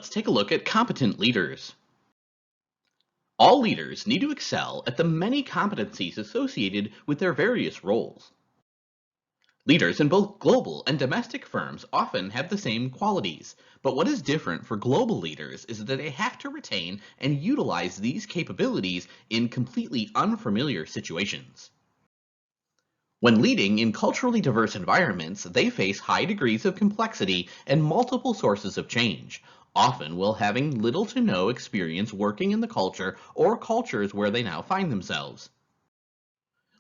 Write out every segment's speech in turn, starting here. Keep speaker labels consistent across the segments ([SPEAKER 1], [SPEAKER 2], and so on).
[SPEAKER 1] Let's take a look at competent leaders. All leaders need to excel at the many competencies associated with their various roles. Leaders in both global and domestic firms often have the same qualities, but what is different for global leaders is that they have to retain and utilize these capabilities in completely unfamiliar situations. When leading in culturally diverse environments, they face high degrees of complexity and multiple sources of change, often while having little to no experience working in the culture or cultures where they now find themselves.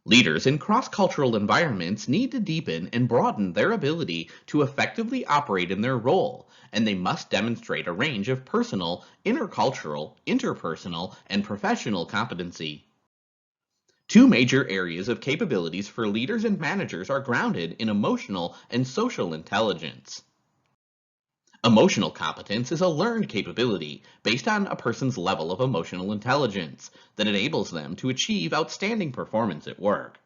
[SPEAKER 1] Leaders in cross-cultural environments need to deepen and broaden their ability to effectively operate in their role, and they must demonstrate a range of personal, intercultural, interpersonal, and professional competency. Two major areas of capabilities for leaders and managers are grounded in emotional and social intelligence. Emotional competence is a learned capability based on a person's level of emotional intelligence that enables them to achieve outstanding performance at work.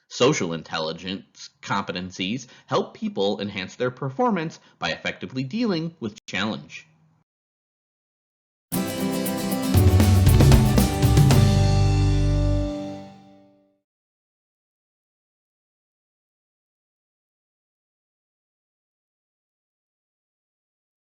[SPEAKER 1] Social intelligence competencies help people enhance their performance by effectively dealing with challenge.